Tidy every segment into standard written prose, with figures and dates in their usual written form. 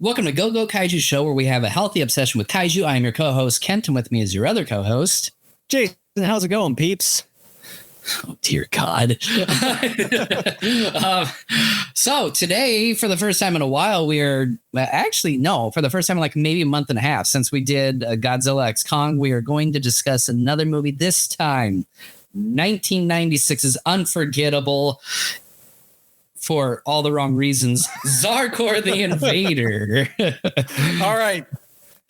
Welcome to Go Kaiju Show, where we have a healthy obsession with kaiju. I am your co-host, Kent, and with me is your other co-host, Jason. How's it going, peeps? Oh, dear God. So today, for the first time in a while, for the first time in like maybe a month and a half since we did Godzilla X Kong, we are going to discuss another movie, this time 1996's unforgettable, for all the wrong reasons, Zarkorr the Invader. All right.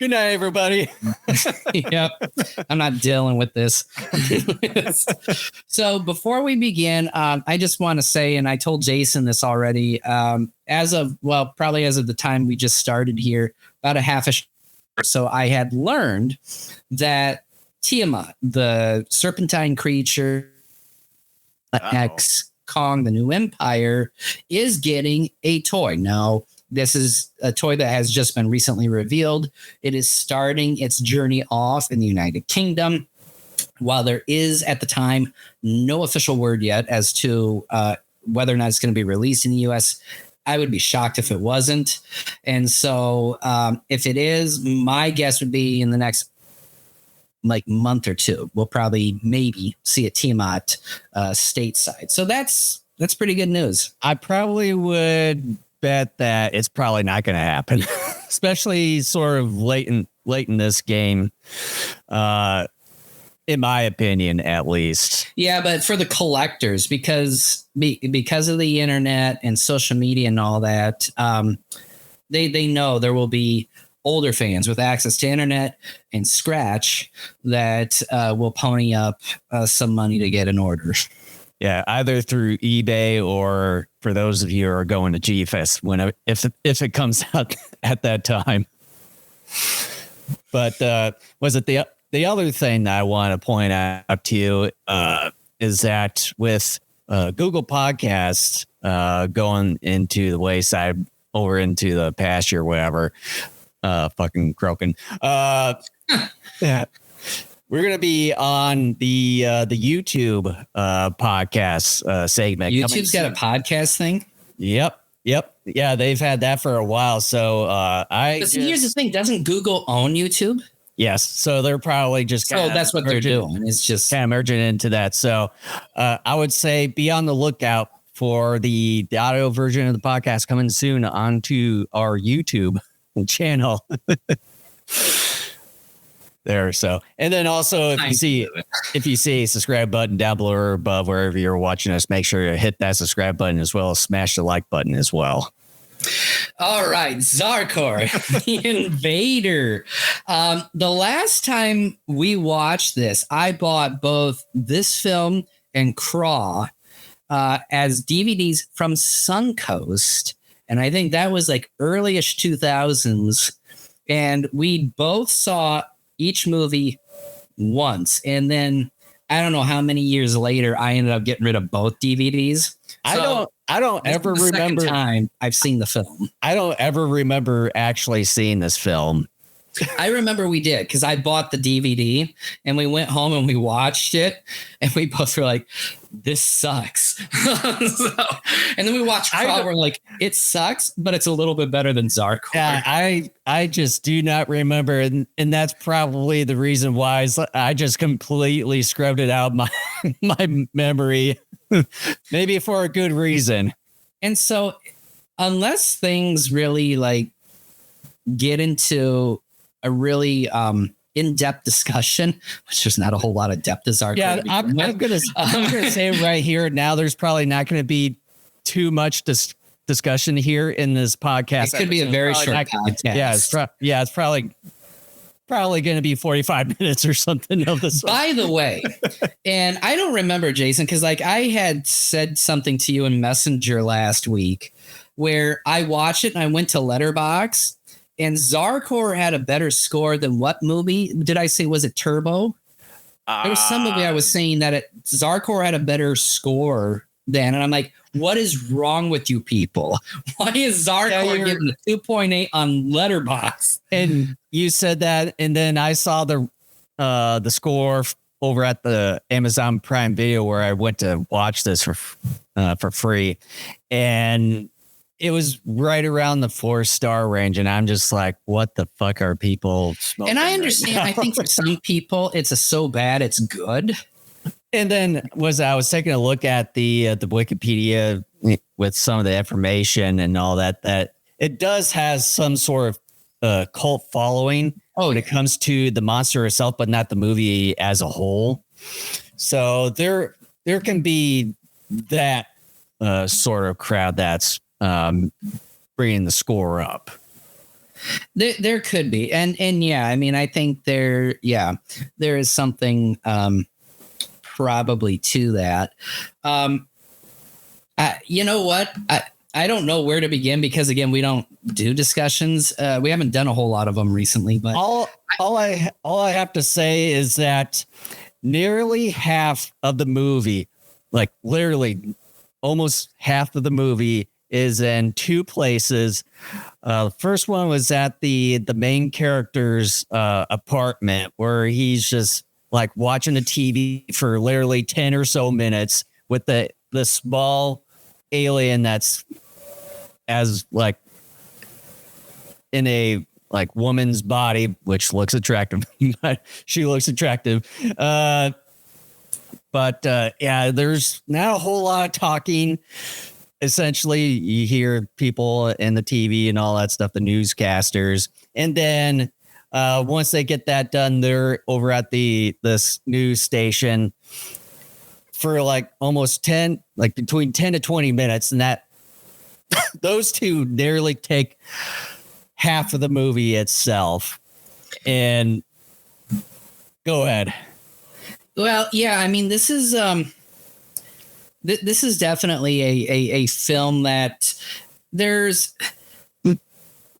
Good night, everybody. Yep. I'm not dealing with this. So before we begin, I just want to say, and I told Jason this already, probably as of the time we just started here, about a half a so I had learned that Tiamat, the serpentine creature, X Kong, the New Empire, is getting a toy. Now, this is a toy that has just been recently revealed. It is starting its journey off in the United Kingdom. While there is, at the time, no official word yet as to whether or not it's going to be released in the U.S., I would be shocked if it wasn't. And so if it is, my guess would be in the next month or two, we'll probably maybe see a Tiamat stateside. So that's pretty good news. I probably would bet that it's probably not going to happen, especially sort of late in this game, in my opinion, at least. Yeah, but for the collectors, because of the internet and social media and all that, they know there will be older fans with access to internet and scratch that will pony up some money to get an order. Yeah, either through eBay or for those of you who are going to GFest if it comes out at that time. But was it the other thing that I want to point out to you is that with Google Podcasts going into the wayside, over into the pasture, whatever, fucking croaking. Yeah. We're going to be on the YouTube podcast segment. YouTube's got a podcast thing? Yep. Yeah, they've had that for a while. So here's the thing. Doesn't Google own YouTube? Yes. So they're probably just that's what they're doing. It's just kind of merging into that. So I would say be on the lookout for the audio version of the podcast coming soon onto our YouTube channel. There, so, and then also if you see a subscribe button down below or above wherever you're watching us, make sure to hit that subscribe button as well as smash the like button as well. All right, Zarkorr, the Invader. The last time we watched this, I bought both this film and Craw as DVDs from Suncoast, and I think that was like early-ish 2000s, and we both saw each movie once, and then I don't know how many years later I ended up getting rid of both DVDs. So I don't ever remember time I've seen the film. I don't ever remember actually seeing this film. I remember we did, because I bought the DVD and we went home and we watched it and we both were like, this sucks. And then we watched Crawl, we're like, it sucks, but it's a little bit better than Zarkorr. Yeah, I just do not remember. And that's probably the reason why I just completely scrubbed it out of my memory, maybe for a good reason. And so unless things really get into a really in-depth discussion, which there's not a whole lot of depth to Zarkorr. Yeah, I'm gonna say right here now, there's probably not going to be too much discussion here in this podcast. It could be a very short podcast. It's probably going to be 45 minutes or something of this. By the way, and I don't remember, Jason, because I had said something to you in Messenger last week where I watched it and I went to Letterboxd. And Zarkorr had a better score than what movie? Did I say, was it Turbo? There was some movie I was saying that Zarkorr had a better score than, and I'm like, what is wrong with you people? Why is Zarkorr getting a 2.8 on Letterboxd? And you said that, and then I saw the score over at the Amazon Prime Video where I went to watch this for free, and it was right around the 4-star range, and I'm just like, what the fuck are people smoking? And I understand. Right now? I think for some people, it's so bad it's good. And then I was taking a look at the Wikipedia with some of the information and all that it does has some sort of cult following when it comes to the monster itself, but not the movie as a whole. So there can be that sort of crowd that's bringing the score up. There could be, and yeah, I mean, I think there is something probably to that. You know what? I don't know where to begin because again, we don't do discussions. We haven't done a whole lot of them recently, but all I have to say is that nearly half of the movie, like literally almost half of the movie, is in two places. The first one was at the main character's apartment, where he's just like watching the TV for literally 10 or so minutes with the small alien that's as like in a like woman's body, which looks attractive. She looks attractive. But yeah, there's not a whole lot of talking. Essentially, you hear people in the TV and all that stuff, the newscasters. And then once they get that done, they're over at this news station for like almost between 10 to 20 minutes. And that those two nearly take half of the movie itself. And go ahead. Well, yeah, I mean, this is this is definitely a film that there's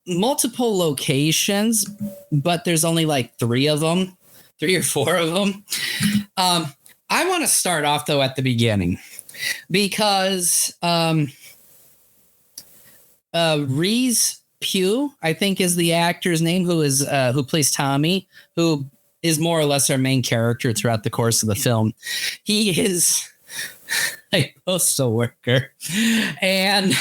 multiple locations, but there's only like 3 or 4 of them. I want to start off though at the beginning because Reese Pugh, I think is the actor's name, who plays Tommy, who is more or less our main character throughout the course of the film. He is a postal worker, and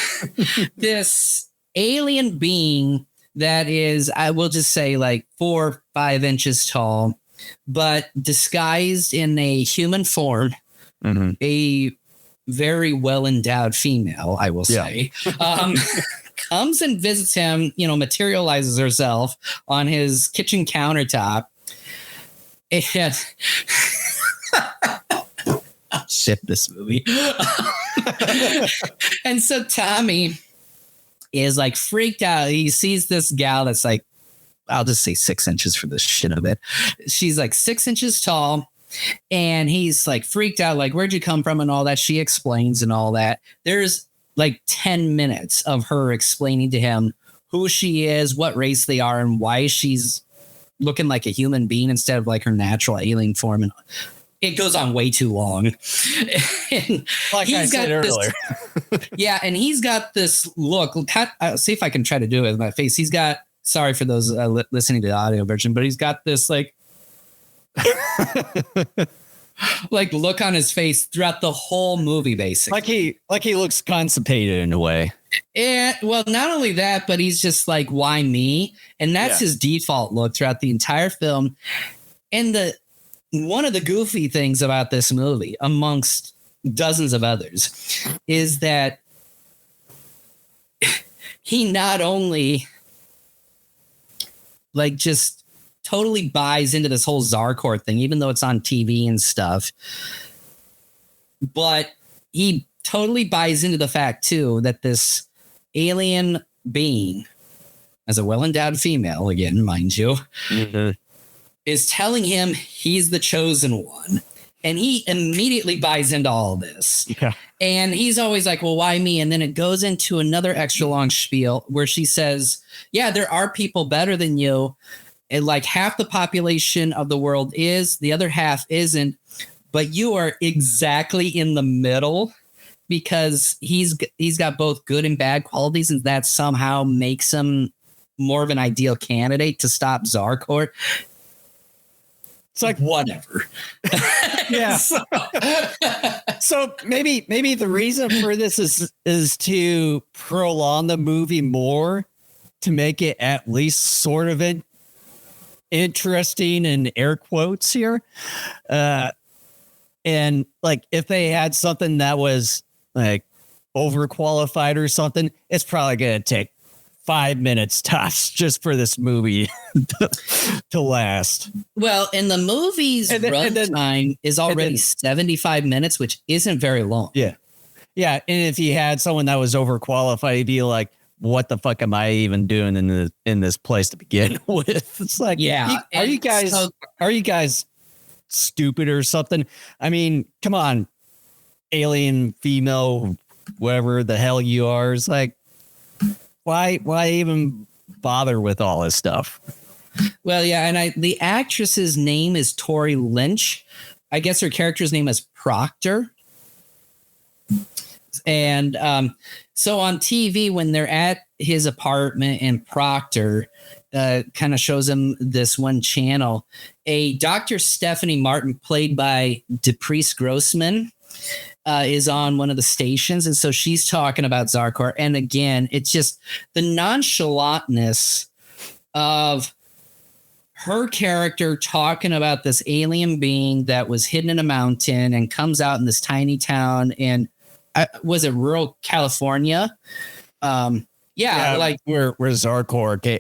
this alien being that is, I will just say, like 4 or 5 inches tall, but disguised in a human form, a very well endowed female, I will say, comes and visits him, materializes herself on his kitchen countertop. And I'll ship this movie. And so Tommy is like freaked out. He sees this gal that's like, I'll just say 6 inches for the shit of it. She's like 6 inches tall. And he's like freaked out, like, where'd you come from and all that. She explains and all that. There's like 10 minutes of her explaining to him who she is, what race they are, and why she's looking like a human being instead of like her natural alien form. And it goes on way too long. And like I said earlier. Yeah, and he's got this look. I'll see if I can try to do it with my face. He's got, sorry for those listening to the audio version, but he's got this like like look on his face throughout the whole movie, basically. Like he looks constipated in a way. And well, not only that, but he's just like, why me? And that's his default look throughout the entire film. And one of the goofy things about this movie, amongst dozens of others, is that he not only like just totally buys into this whole Zarkorr thing, even though it's on TV and stuff, but he totally buys into the fact too that this alien being, as a well-endowed female, again, mind you, is telling him he's the chosen one. And he immediately buys into all this. Yeah. And he's always like, well, why me? And then it goes into another extra long spiel where she says, yeah, there are people better than you. And like half the population of the world is, the other half isn't. But you are exactly in the middle, because he's got both good and bad qualities. And that somehow makes him more of an ideal candidate to stop Zarkorr. It's like whatever. Yeah. So maybe the reason for this is to prolong the movie more, to make it at least sort of interesting in air quotes here. And like if they had something that was like overqualified or something, it's probably going to take 5 minutes tops just for this movie to last. Well, and the movie's runtime is already 75 minutes, which isn't very long. Yeah. Yeah. And if you had someone that was overqualified, you'd be like, what the fuck am I even doing in this place to begin with? It's like, yeah. Are you guys stupid or something? I mean, come on, alien female, whatever the hell you are. It's like, why even bother with all this stuff? Well, yeah, and the actress's name is Tori Lynch. I guess her character's name is Proctor. And so on TV, when they're at his apartment and Proctor kind of shows him this one channel, a Dr. Stephanie Martin, played by DePriest Grossman, is on one of the stations. And so she's talking about Zarkorr. And again, it's just the nonchalantness of her character talking about this alien being that was hidden in a mountain and comes out in this tiny town. And was it rural California? Yeah, like where Zarkorr came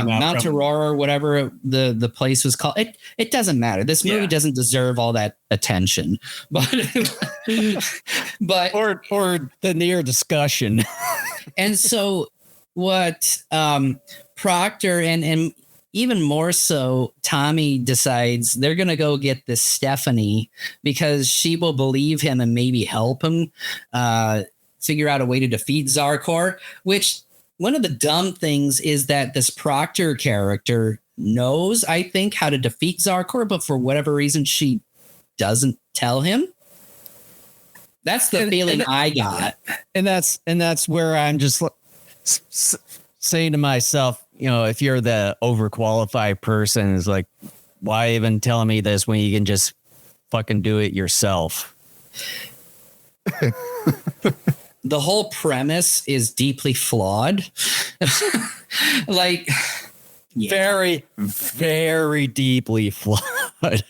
Mount Aurora or whatever the place was called. It doesn't matter. This movie doesn't deserve all that attention, but or the near discussion. And so what Proctor and even more so, Tommy decides they're going to go get this Stephanie because she will believe him and maybe help him figure out a way to defeat Zarkorr, which one of the dumb things is that this Proctor character knows, I think, how to defeat Zarkorr, but for whatever reason, she doesn't tell him. That's the feeling I got. And that's where I'm just saying to myself, you know, if you're the overqualified person, is like, why even tell me this when you can just fucking do it yourself? The whole premise is deeply flawed. Like, very, very deeply flawed.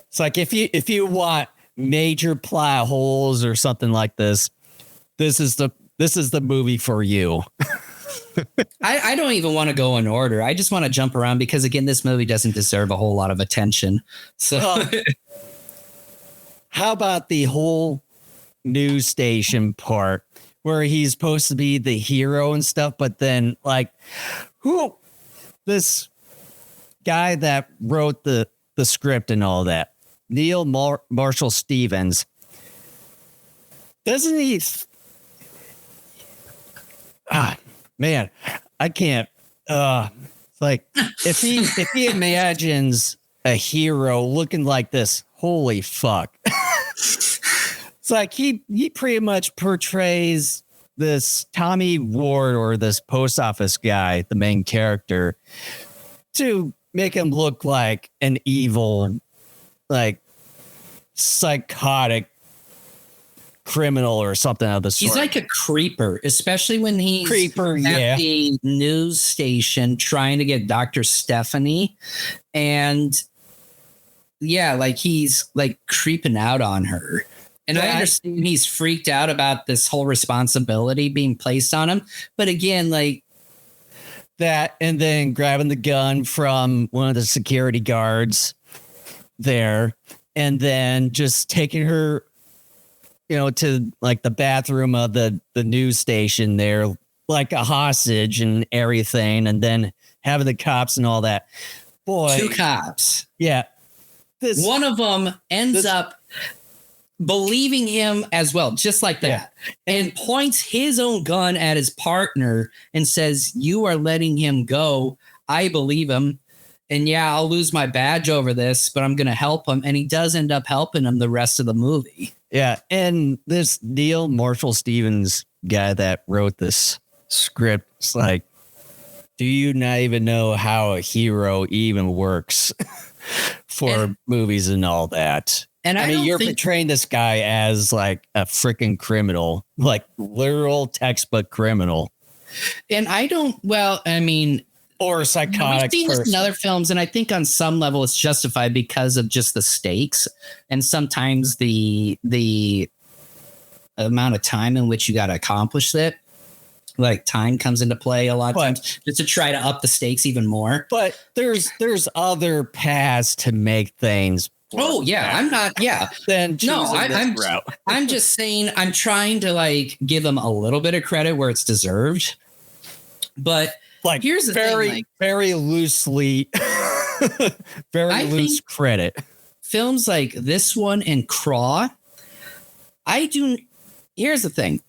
It's like if you want major plot holes or something like this, this is the movie for you. I don't even want to go in order. I just want to jump around because, again, this movie doesn't deserve a whole lot of attention. So how about the whole news station part where he's supposed to be the hero and stuff, but then like this guy that wrote the script and all that, Neil Marshall Stevens, doesn't he? Man, I can't. It's like if he imagines a hero looking like this, holy fuck. It's like he pretty much portrays this Tommy Ward or this post office guy, the main character, to make him look like an evil, like psychotic criminal or something of the sort. He's like a creeper, especially when he's at the news station trying to get Dr. Stephanie. And like he's like creeping out on her. And I understand he's freaked out about this whole responsibility being placed on him. But again, like that, and then grabbing the gun from one of the security guards there, and then just taking her, you know, to like the bathroom of the news station there, like a hostage and everything. And then having the cops and all that. Boy, 2 cops. Yeah. One of them ends up believing him as well, just like that, and points his own gun at his partner and says, "You are letting him go. I believe him. And I'll lose my badge over this, but I'm going to help him." And he does end up helping him the rest of the movie. Yeah. And this Neil Marshall Stevens guy that wrote this script, it's like, do you not even know how a hero even works for movies and all that? And I mean, you're portraying this guy as like a freaking criminal, like literal textbook criminal. And I don't, well, I mean, or a psychotic we've seen person. this in other films, and I think on some level it's justified because of just the stakes and sometimes the amount of time in which you got to accomplish it. Like time comes into play a lot of times just to try to up the stakes even more. But there's other paths to make things. Oh yeah, I'm not. Yeah, then I'm just saying I'm trying to like give them a little bit of credit where it's deserved. But like here's the very thing, like, very loosely, very loose credit. Films like this one and Craw, here's the thing.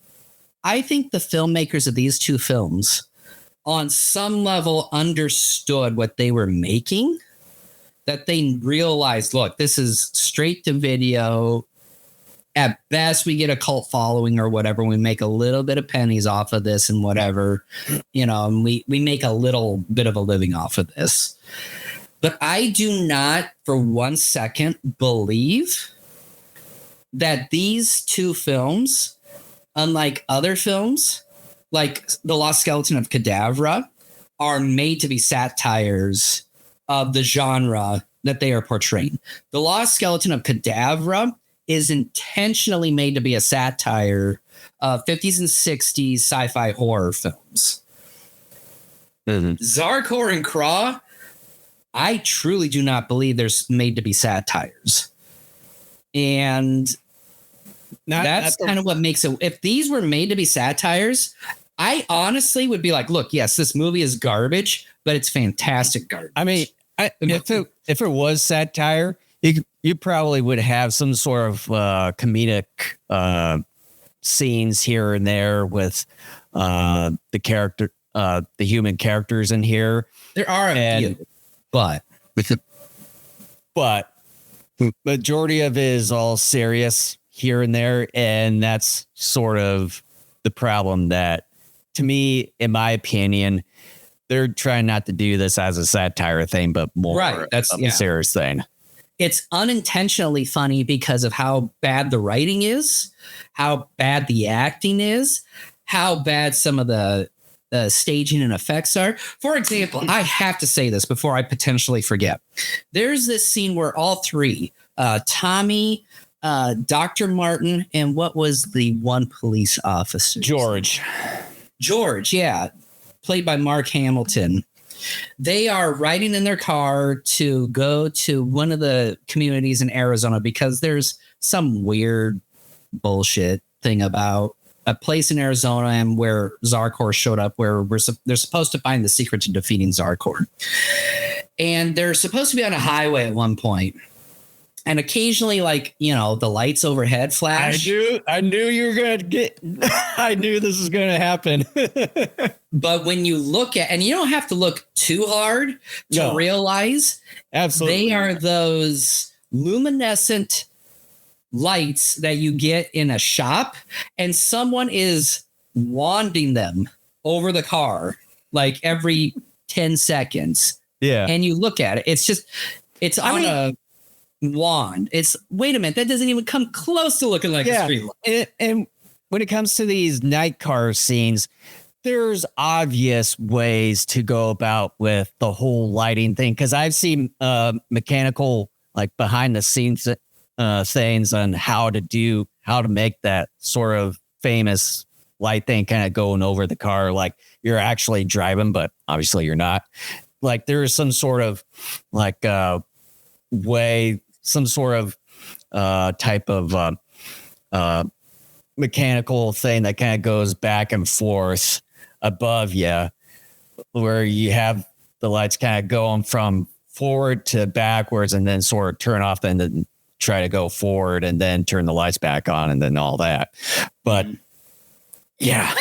I think the filmmakers of these two films on some level understood what they were making, that they realized, look, this is straight to video. At best, we get a cult following or whatever. We make a little bit of pennies off of this and whatever, and we make a little bit of a living off of this. But I do not for 1 second believe that these two films, unlike other films, like The Lost Skeleton of Cadavra, are made to be satires of the genre that they are portraying. The Lost Skeleton of Cadavra is intentionally made to be a satire of 50s and 60s sci-fi horror films. Mm-hmm. Zarkorr and Craw, I truly do not believe they're made to be satires. And that's kind of what makes it. If these were made to be satires, I honestly would be like, look, yes, this movie is garbage, but it's fantastic garbage. I mean, if it was satire, you probably would have some sort of comedic scenes here and there with the human characters in here. There are a few, but majority of it is all serious here and there, and that's sort of the problem that, to me, in my opinion, they're trying not to do this as a satire thing, but more a serious thing. It's unintentionally funny because of how bad the writing is, how bad the acting is, how bad some of the staging and effects are. For example, I have to say this before I potentially forget. There's this scene where all three, Tommy, Dr. Martin, and what was the one police officer? George, yeah, played by Mark Hamilton. They are riding in their car to go to one of the communities in Arizona because there's some weird bullshit thing about a place in Arizona and where Zarkorr showed up, where they're supposed to find the secret to defeating Zarkorr. And they're supposed to be on a highway at one point. And occasionally, like, the lights overhead flash. I knew you were going to get, I knew this was going to happen. But when you look at, and you don't have to look too hard to realize, absolutely, they are those luminescent lights that you get in a shop, and someone is wanding them over the car like every 10 seconds. Yeah. And you look at it, it's on a wand. Wait a minute, that doesn't even come close to looking like a street light. And when it comes to these night car scenes, there's obvious ways to go about with the whole lighting thing, because I've seen mechanical, like, behind the scenes things on how to make that sort of famous light thing kind of going over the car like you're actually driving, but obviously you're not. Like, there is some sort of like way, some sort of type of mechanical thing that kind of goes back and forth above you, where you have the lights kind of going from forward to backwards and then sort of turn off and then try to go forward and then turn the lights back on and then all that. But yeah,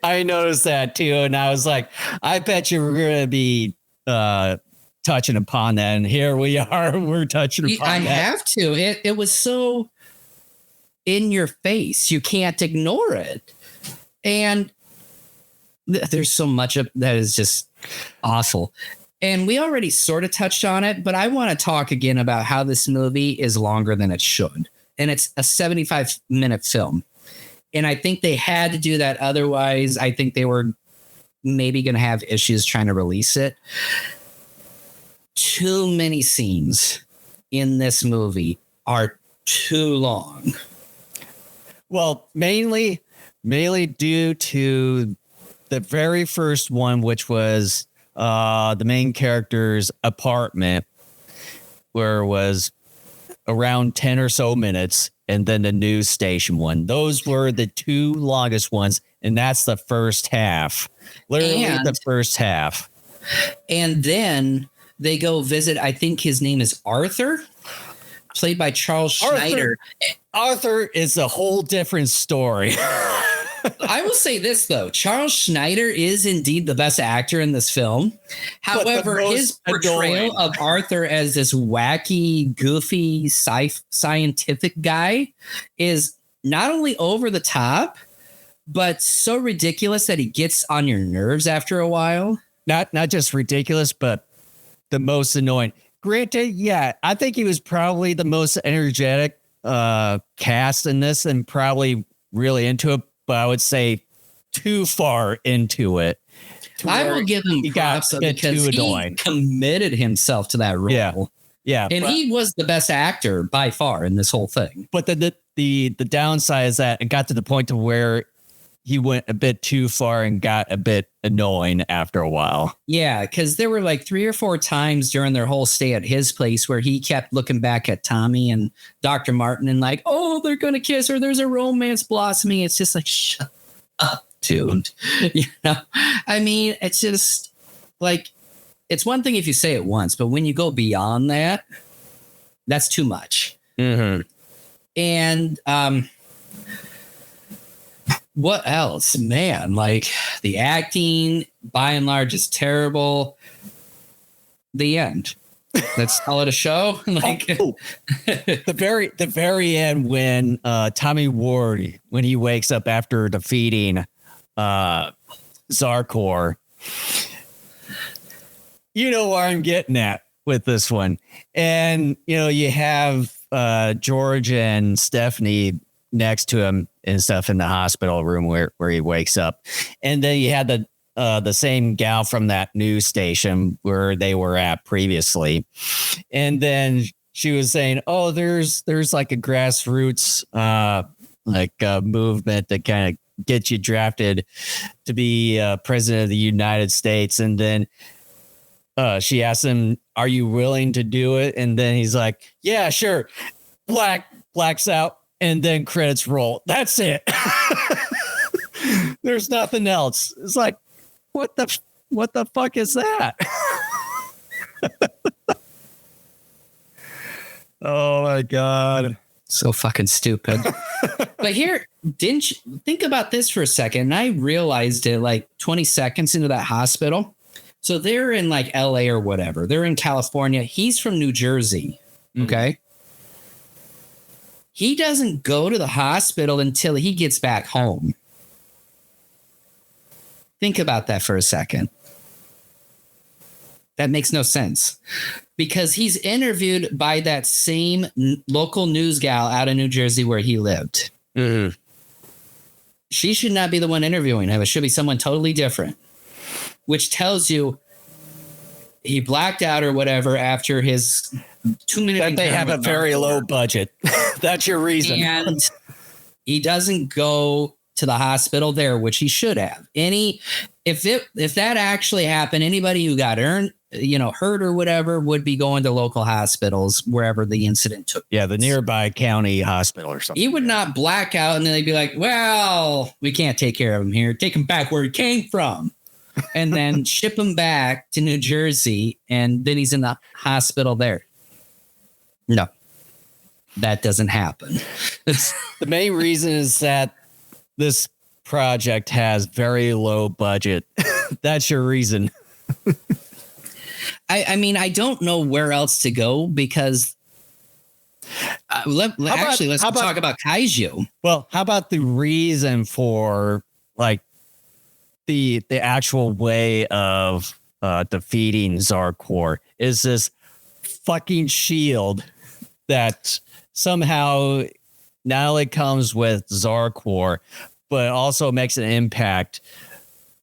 I noticed that too. And I was like, I bet you were going to be touching upon that. And here we are, we're touching upon that. I have to. It was so in your face. You can't ignore it. And there's so much of that is just awful. And we already sort of touched on it, but I want to talk again about how this movie is longer than it should. And it's a 75-minute film. And I think they had to do that. Otherwise, I think they were maybe going to have issues trying to release it. Too many scenes in this movie are too long. Well, mainly due to the very first one, which was the main character's apartment, where it was around 10 or so minutes, and then the news station one. Those were the two longest ones, and that's the first half. Literally the first half. And then they go visit, I think his name is Arthur, played by Charles Schneider. Arthur is a whole different story. I will say this, though. Charles Schneider is indeed the best actor in this film. However, his portrayal of Arthur as this wacky, goofy, scientific guy is not only over the top, but so ridiculous that he gets on your nerves after a while. Not just ridiculous, but the most annoying. Granted, yeah, I think he was probably the most energetic cast in this and probably really into it. But I would say too far into it. I will give him props because he committed himself to that role. Yeah. And he was the best actor by far in this whole thing. But the downside is that it got to the point to where he went a bit too far and got a bit annoying after a while. Yeah, because there were like 3 or 4 times during their whole stay at his place where he kept looking back at Tommy and Dr. Martin and like, oh, they're going to kiss or there's a romance blossoming. It's just like, shut up, dude. You know, I mean, it's just like, it's one thing if you say it once, but when you go beyond that, that's too much. Mm-hmm. And, what else, man? Like the acting by and large is terrible. The end. Let's call it a show. Like the very end when Tommy Ward, when he wakes up after defeating Zarkorr, you know where I'm getting at with this one. And you know, you have George and Stephanie next to him and stuff in the hospital room where he wakes up. And then you had the same gal from that news station where they were at previously. And then she was saying, oh, there's like a grassroots movement that kind of gets you drafted to be president of the United States. And then she asked him, are you willing to do it? And then he's like, yeah, sure. Blacks out. And then credits roll. That's it. There's nothing else. It's like, what the fuck is that? Oh my God. So fucking stupid. But here, didn't you think about this for a second? And I realized it like 20 seconds into that hospital. So they're in like LA or whatever. They're in California. He's from New Jersey. Okay. He doesn't go to the hospital until he gets back home. Think about that for a second. That makes no sense because he's interviewed by that same local news gal out of New Jersey where he lived. Mm-hmm. She should not be the one interviewing him. It should be someone totally different, which tells you he blacked out or whatever after his 2-minute. That they have a very low budget. That's your reason. And he doesn't go to the hospital there, which he should have. If that actually happened, anybody who got hurt or whatever would be going to local hospitals wherever the incident took. Yeah, the nearby county hospital or something. He would not black out and then they'd be like, well, we can't take care of him here. Take him back where he came from. And then ship him back to New Jersey, and then he's in the hospital there. No, that doesn't happen. The main reason is that this project has very low budget. That's your reason. I mean, I don't know where else to go because let's talk about Kaiju. Well, how about the reason for like the actual way of defeating Zarkorr is this fucking shield that somehow not only comes with Zarkorr, but also makes an impact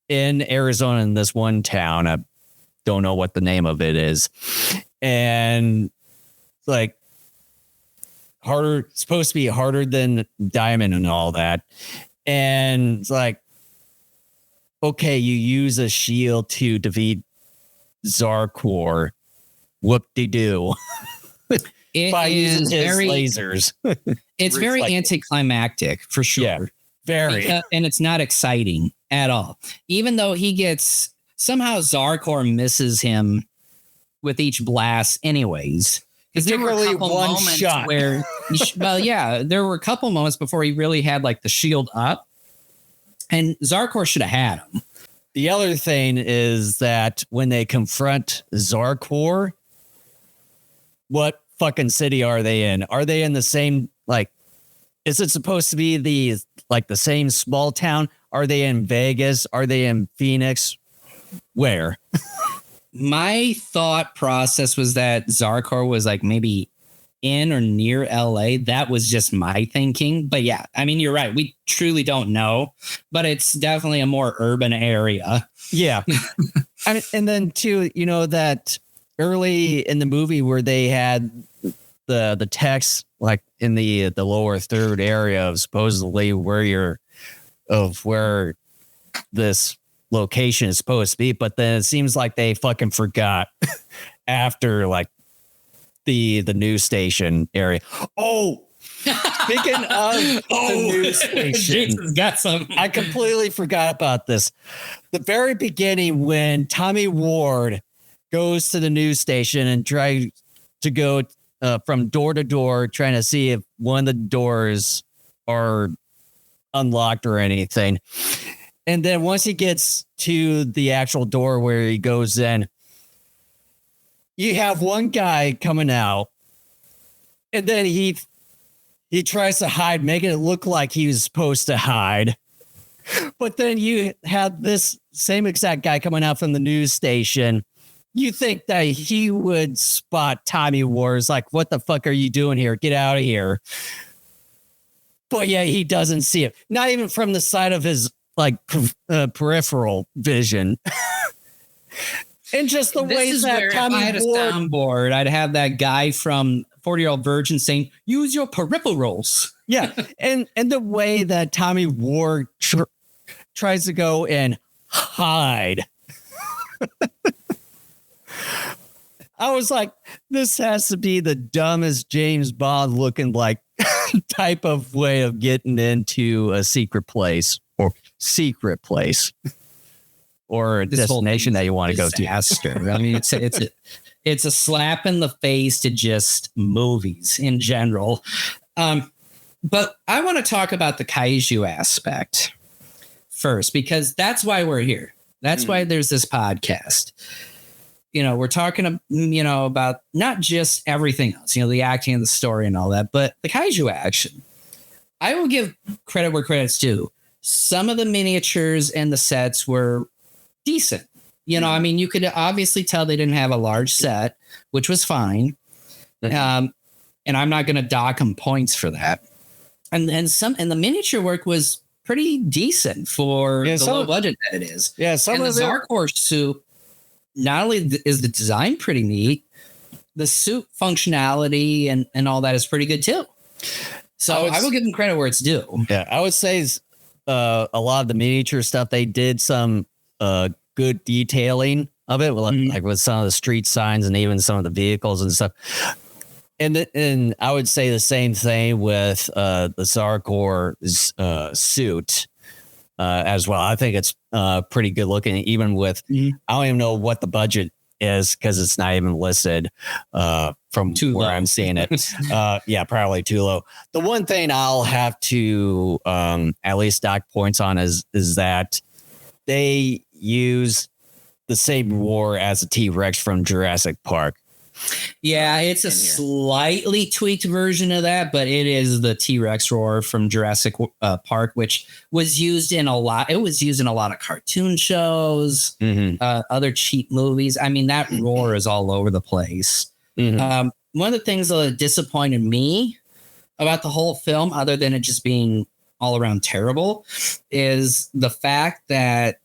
in Arizona in this one town. I don't know what the name of it is. And like harder, supposed to be harder than diamond and all that. And it's like, okay, you use a shield to defeat Zarkorr. Whoop-de-doo. By using his lasers. It's very anticlimactic for sure. Yeah, very. And it's not exciting at all. Even though somehow Zarkorr misses him with each blast anyways. Because there were a couple moments shot where, there were a couple moments before he really had like the shield up. And Zarkorr should have had him. The other thing is that when they confront Zarkorr, what fucking city are they in? Are they in the same, like, is it supposed to be the same small town? Are they in Vegas? Are they in Phoenix? Where? My thought process was that Zarkorr was like maybe in or near LA. That was just my thinking. But yeah, I mean, you're right. We truly don't know, but it's definitely a more urban area. Yeah. And then too, you know, that early in the movie where they had the text like in the lower third area of supposedly where this location is supposed to be, but then it seems like they fucking forgot after like the news station area. Oh, speaking of the news station, Jason's got some. I completely forgot about this. The very beginning when Tommy Ward goes to the news station and tries to go from door to door, trying to see if one of the doors are unlocked or anything. And then once he gets to the actual door where he goes in, you have one guy coming out, and then he tries to hide, making it look like he was supposed to hide. But then you have this same exact guy coming out from the news station. You think that he would spot Tommy Wars, like, what the fuck are you doing here? Get out of here. But yeah, he doesn't see it. Not even from the side of his like peripheral vision. And just the way that Tommy if I had a soundboard, I'd have that guy from 40-Year-Old Virgin saying, use your peripherals. Yeah. and the way that Tommy Ward tries to go and hide. I was like, this has to be the dumbest James Bond looking like type of way of getting into a secret place or or a destination that you want to go to. I mean, it's a slap in the face to just movies in general. But I want to talk about the kaiju aspect first, because that's why we're here. That's why there's this podcast. You know, we're talking, you know, about not just everything else, you know, the acting and the story and all that, but the kaiju action. I will give credit where credit's due. Some of the miniatures and the sets were decent. You know, I mean, you could obviously tell they didn't have a large set, which was fine. And I'm not going to dock them points for that. And the miniature work was pretty decent for the low budget that it is. Yeah, some of the Zarkorr suit, not only is the design pretty neat, the suit functionality and all that is pretty good too. So I will give them credit where it's due. Yeah, I would say a lot of the miniature stuff, they did some good detailing of it, like with some of the street signs and even some of the vehicles and stuff. And I would say the same thing with the Zarkorr's suit as well. I think it's pretty good looking, even with, I don't even know what the budget is because it's not even listed from too where low. I'm seeing it. Yeah, probably too low. The one thing I'll have to at least dock points on is that they use the same roar as a T-Rex from Jurassic Park. Yeah, it's a slightly tweaked version of that, but it is the T-Rex roar from Jurassic Park, which was used in a lot. It was used in a lot of cartoon shows, other cheap movies. I mean, that roar is all over the place. One of the things that disappointed me about the whole film, other than it just being all around terrible, is the fact that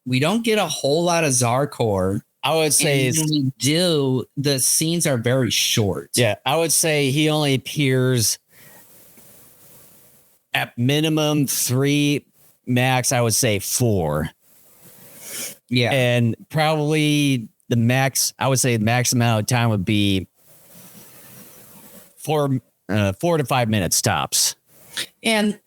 we don't get a whole lot of Zarkorr. I would say when we do, the scenes are very short. Yeah, I would say he only appears at minimum 3, max, I would say 4. Yeah. And probably the max, I would say the max amount of time would be 4 to 5 minutes tops. And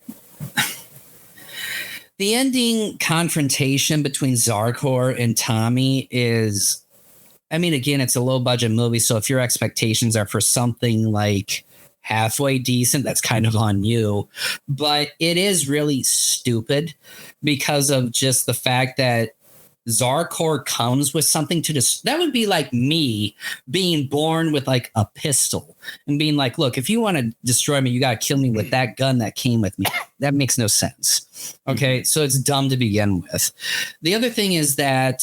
the ending confrontation between Zarkorr and Tommy is, I mean, again, it's a low budget movie. So if your expectations are for something like halfway decent, that's kind of on you. But it is really stupid because of just the fact that Zarkorr comes with something to that would be like me being born with like a pistol and being like, look, if you want to destroy me, you got to kill me with that gun that came with me. That makes no sense. Okay. So it's dumb to begin with. The other thing is that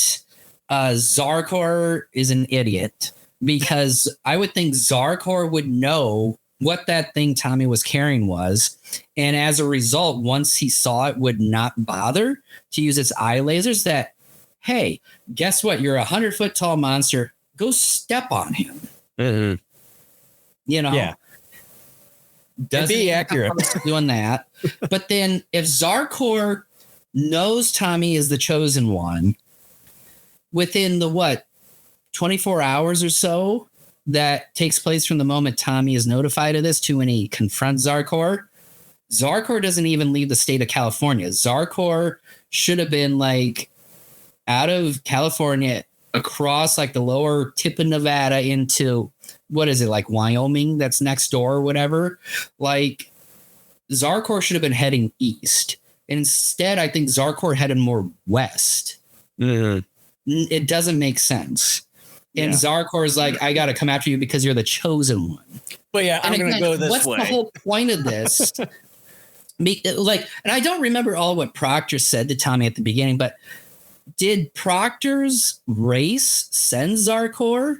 Zarkorr is an idiot because I would think Zarkorr would know what that thing Tommy was carrying was. And as a result, once he saw it, would not bother to use its eye lasers that, hey, guess what? You're 100-foot tall monster. Go step on him. You know? Yeah. Doesn't be accurate doing that. But then if Zarkorr knows Tommy is the chosen one, within the 24 hours or so that takes place from the moment Tommy is notified of this to when he confronts Zarkorr, Zarkorr doesn't even leave the state of California. Zarkorr should have been like out of California across like the lower tip of Nevada into what is it, like Wyoming that's next door or whatever. Like Zarkorr should have been heading east. Instead, I think Zarkorr headed more west. It doesn't make sense. And Zarkorr is like, I got to come after you because you're the chosen one. But yeah, I'm going to go this way. What's the whole point of this? And I don't remember all what Proctor said to Tommy at the beginning, but did Proctor's race send Zarkorr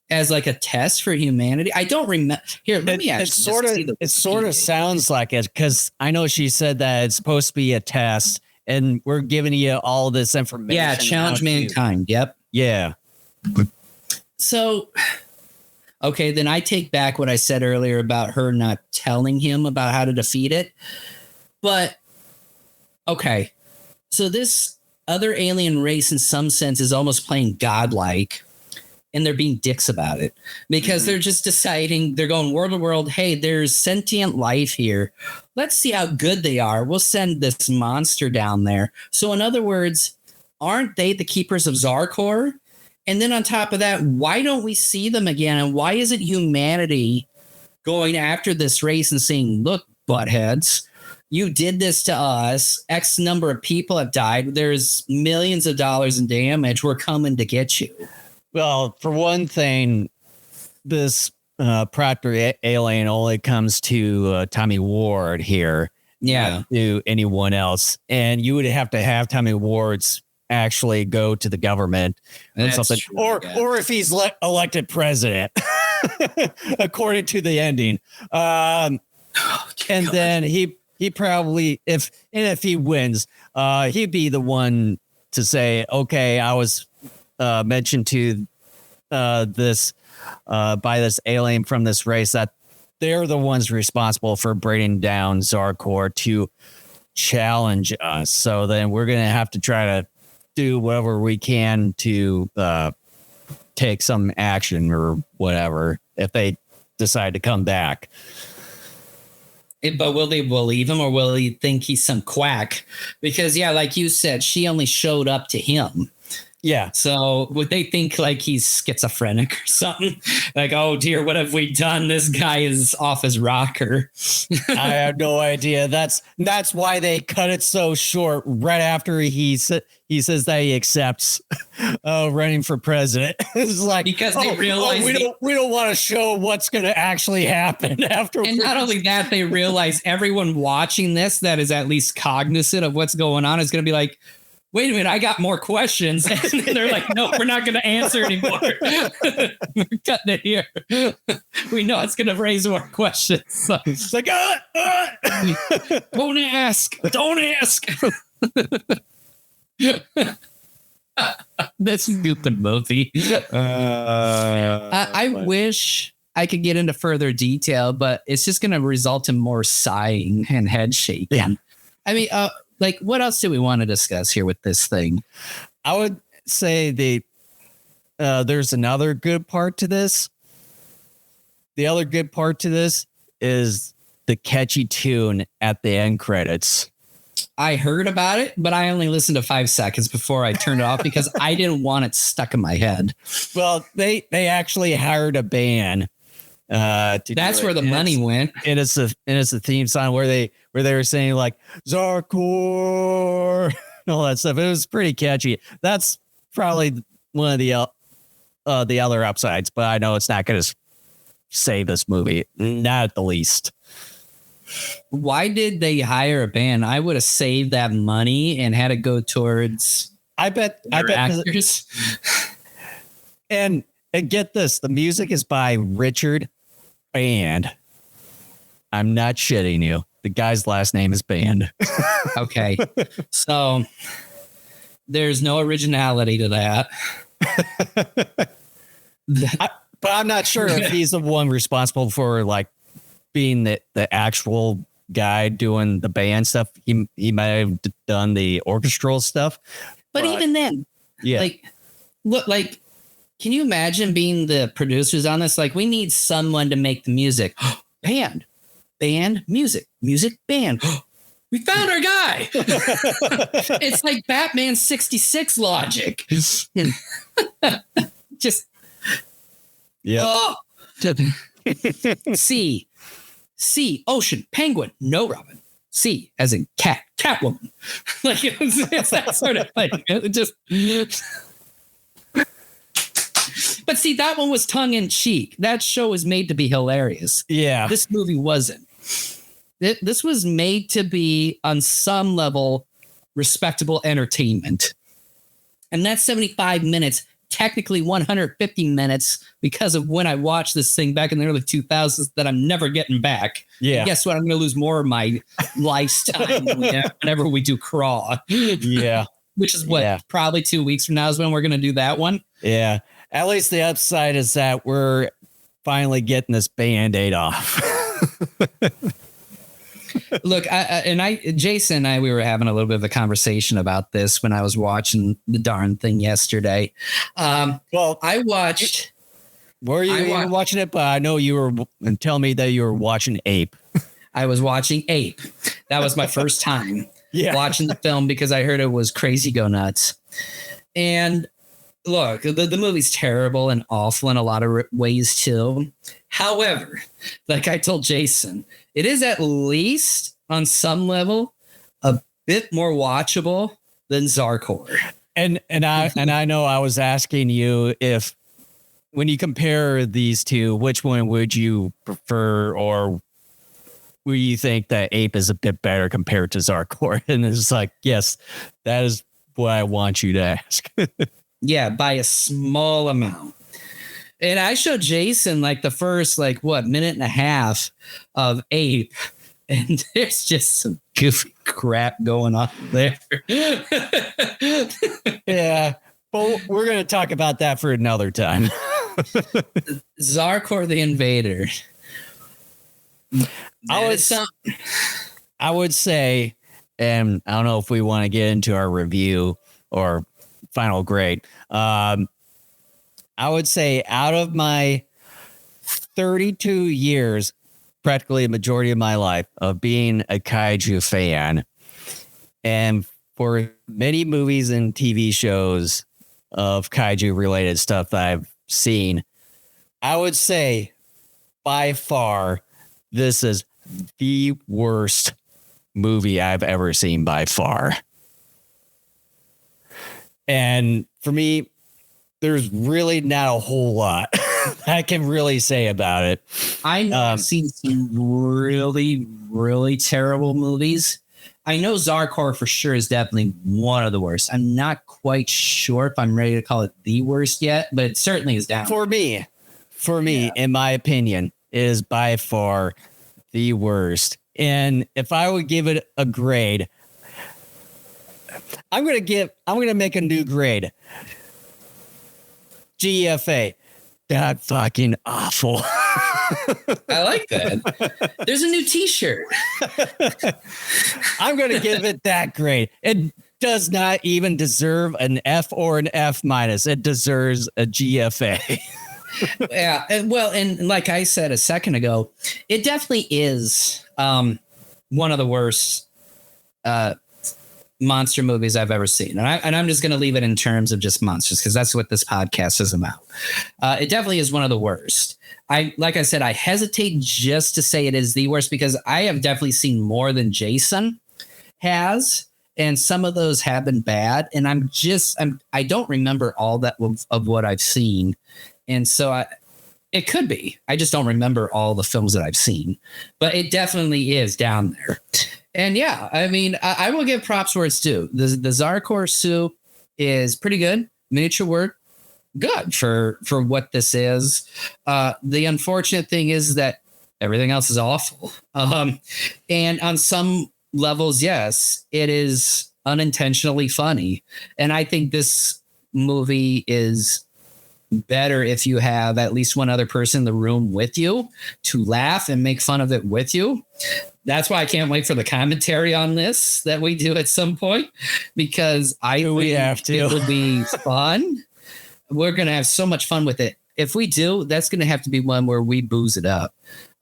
as like a test for humanity? I don't remember. Here, let me actually. It sort of sounds like it because I know she said that it's supposed to be a test, and we're giving you all this information. Yeah, challenge mankind. Yep. Yeah. So, okay, then I take back what I said earlier about her not telling him about how to defeat it. But okay, so this other alien race in some sense is almost playing godlike, and they're being dicks about it because they're just deciding, they're going world to world. Hey, there's sentient life here. Let's see how good they are. We'll send this monster down there. So in other words, aren't they the keepers of Zarkorr? And then on top of that, why don't we see them again? And why isn't humanity going after this race and saying, look, buttheads, you did this to us. X number of people have died. There's millions of dollars in damage. We're coming to get you. Well, for one thing, this Proctor alien only comes to Tommy Ward here. Yeah. Not to anyone else. And you would have to have Tommy Ward's actually go to the government or something. True, or if he's elected president, according to the ending. And then he probably, if he wins, he'd be the one to say, okay, I was mentioned to this by this alien from this race that they're the ones responsible for bringing down Zarkorr to challenge us. So then we're going to have to try to do whatever we can to take some action or whatever if they decide to come back. But will they believe him or will he think he's some quack? Because, yeah, like you said, she only showed up to him. Yeah. So would they think like he's schizophrenic or something? Like, oh dear, what have we done? This guy is off his rocker. I have no idea. That's why they cut it so short right after he says that he accepts running for president. It's like, because they realize we don't want to show what's going to actually happen after. And not only that, they realize everyone watching this that is at least cognizant of what's going on is going to be like, wait a minute, I got more questions. And they're like, no, we're not going to answer anymore. We're cutting it here. We know it's going to raise more questions. So it's like, don't ask. Don't ask. That's stupid movie. I wish I could get into further detail, but it's just going to result in more sighing and head shaking. Yeah. I mean, like, what else do we want to discuss here with this thing? I would say there's another good part to this. The other good part to this is the catchy tune at the end credits. I heard about it, but I only listened to 5 seconds before I turned it off because I didn't want it stuck in my head. Well, they actually hired a band. That's where the money went. And it's a theme song where they were saying like Zarkorr and all that stuff. It was pretty catchy. That's probably one of the other upsides, but I know it's not going to save this movie, not at the least. Why did they hire a band? I would have saved that money and had it go towards. I bet actors. And get this, the music is by Richard Band. I'm not shitting you. The guy's last name is Band. Okay. So there's no originality to that. But I'm not sure if he's the one responsible for like being the actual guy doing the band stuff. He might have done the orchestral stuff. But even then, yeah. Like, look, like, can you imagine being the producers on this? Like, we need someone to make the music. Band, music, band. We found our guy. It's like Batman 66 logic. Just, yeah. Oh. Sea, ocean, penguin, no Robin. Sea, as in Catwoman. Like, it's that sort of thing. It just. But see, that one was tongue in cheek. That show was made to be hilarious. Yeah. This movie wasn't. This was made to be, on some level, respectable entertainment. And that's 75 minutes, technically 150 minutes, because of when I watched this thing back in the early 2000s that I'm never getting back. Yeah. And guess what? I'm going to lose more of my lifetime whenever we do Craw. Yeah. Which is what, probably 2 weeks from now is when we're going to do that one. Yeah. At least the upside is that we're finally getting this Band-Aid off. Look, Jason and I, we were having a little bit of a conversation about this when I was watching the darn thing yesterday. Well, I watched. Were you even watching it? But I know you were. And tell me that you were watching Ape. I was watching Ape. That was my first time watching the film because I heard it was crazy go nuts. And look, the movie's terrible and awful in a lot of ways too. However, like I told Jason, it is at least on some level a bit more watchable than Zarkorr. And I know I was asking you if when you compare these two, which one would you prefer, or would you think that Ape is a bit better compared to Zarkorr? And it's like, yes, that is what I want you to ask. Yeah, by a small amount. And I showed Jason like the first minute and a half of Ape, and there's just some goofy crap going on there. Yeah, but we're going to talk about that for another time. Zarkorr the Invader. I would say, and I don't know if we want to get into our review or final grade. I would say out of my 32 years, practically a majority of my life of being a kaiju fan, and for many movies and TV shows of kaiju related stuff that I've seen. I would say by far, this is the worst movie I've ever seen by far. And for me, there's really not a whole lot I can really say about it. I know I've seen some really, really terrible movies. I know Zarkorr for sure is definitely one of the worst. I'm not quite sure if I'm ready to call it the worst yet, but it certainly is down. For me, in my opinion, it is by far the worst. And if I would give it a grade, I'm going to make a new grade. GFA. That fucking awful. I like that. There's a new t-shirt. I'm going to give it that grade. It does not even deserve an F or an F minus. It deserves a GFA. Yeah. And like I said a second ago, it definitely is one of the worst monster movies I've ever seen. And I'm just going to leave it in terms of just monsters, because that's what this podcast is about. It definitely is one of the worst. Like I said, I hesitate just to say it is the worst, because I have definitely seen more than Jason has. And some of those have been bad. And I don't remember all that of what I've seen. And so it could be. I just don't remember all the films that I've seen. But it definitely is down there. And yeah, I mean, I will give props where it's due. The Zarkorr suit is pretty good. Miniature work, good for what this is. The unfortunate thing is that everything else is awful. And on some levels, yes, it is unintentionally funny. And I think this movie is better if you have at least one other person in the room with you to laugh and make fun of it with you. That's why I can't wait for the commentary on this that we do at some point, because it will be fun. We're going to have so much fun with it. If we do, that's going to have to be one where we booze it up.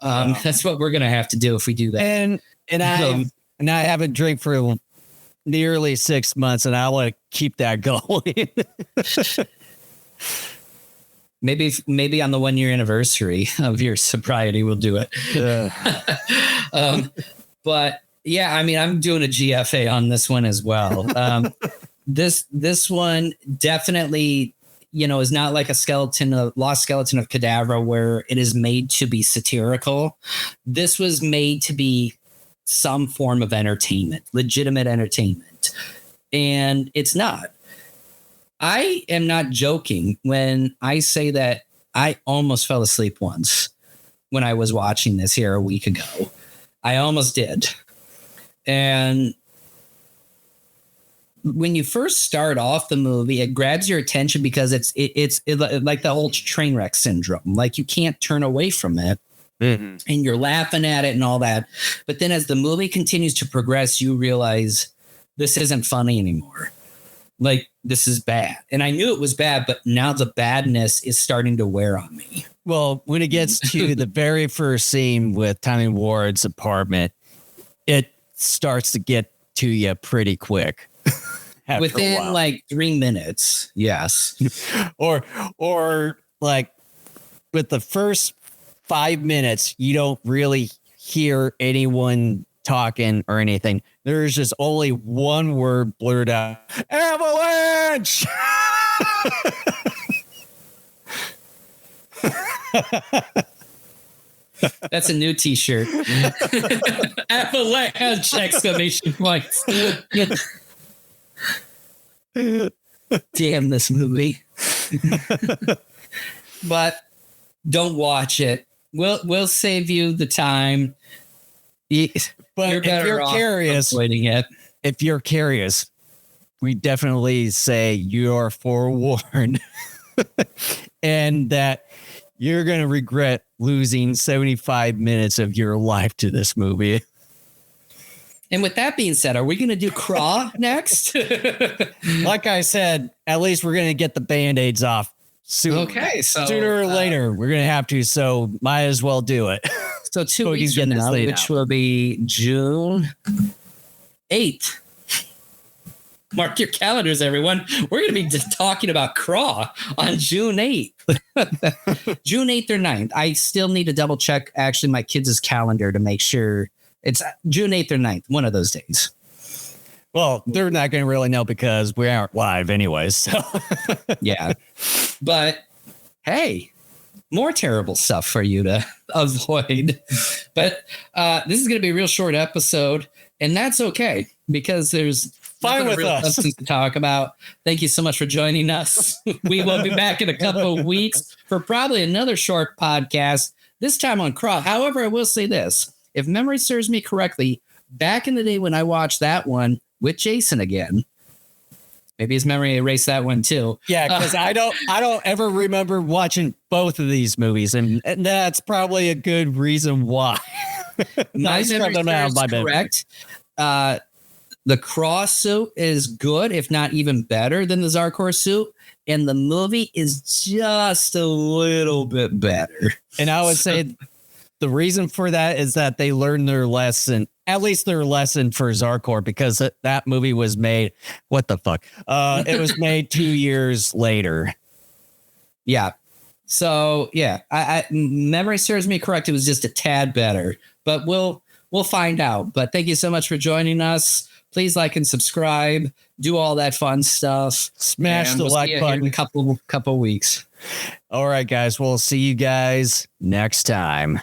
That's what we're going to have to do if we do that. And I haven't drank for nearly 6 months, and I want to keep that going. Maybe on the 1 year anniversary of your sobriety, we'll do it. But yeah, I mean, I'm doing a GFA on this one as well. This one definitely, is not like a lost skeleton of Cadaver, where it is made to be satirical. This was made to be some form of entertainment, legitimate entertainment. And it's not. I am not joking when I say that I almost fell asleep once when I was watching this here a week ago. I almost did. And when you first start off the movie, it grabs your attention because it's like the old train wreck syndrome. Like, you can't turn away from it. Mm-hmm. And you're laughing at it and all that. But then as the movie continues to progress, you realize this isn't funny anymore. Like, this is bad. And I knew it was bad, but now the badness is starting to wear on me. Well, when it gets to the very first scene with Tommy Ward's apartment, it starts to get to you pretty quick. Within like 3 minutes. Yes. or like with the first 5 minutes, you don't really hear anyone talking or anything. There's just only one word blurred out: avalanche. That's a new t-shirt. Avalanche! Exclamation points. Damn this movie. But don't watch it. We'll save you the time. But if you're curious, we definitely say you're forewarned, and that you're going to regret losing 75 minutes of your life to this movie. And with that being said, are we going to do Craw next? Like I said, at least we're going to get the Band-Aids off soon. Okay, so sooner or later, we're going to have to, so might as well do it. So 2 weeks from now, which will be June 8th. Mark your calendars, everyone. We're going to be just talking about Craw on June 8th. June 8th or 9th. I still need to double check actually my kids' calendar to make sure it's June 8th or 9th, one of those days. Well, they're not going to really know because we aren't live anyways. So. Yeah. But hey, more terrible stuff for you to avoid. But this is going to be a real short episode, and that's okay because there's fine with us substance to talk about. Thank you so much for joining us. We will be back in a couple of weeks for probably another short podcast, this time on Craw. However, I will say this. If memory serves me correctly, back in the day when I watched that one with Jason again, maybe his memory erased that one too. Yeah, because I don't ever remember watching both of these movies, and that's probably a good reason why. My memory serves correct. The Craw suit is good, if not even better than the Zarkorr suit. And the movie is just a little bit better. And I would say the reason for that is that they learned their lesson, at least their lesson for Zarkorr, because that movie was made. What the fuck? It was made 2 years later. Yeah. So, yeah, I memory serves me correct. It was just a tad better, but we'll find out. But thank you so much for joining us. Please like and subscribe. Do all that fun stuff. Smash the like button. In a couple weeks. All right, guys. We'll see you guys next time.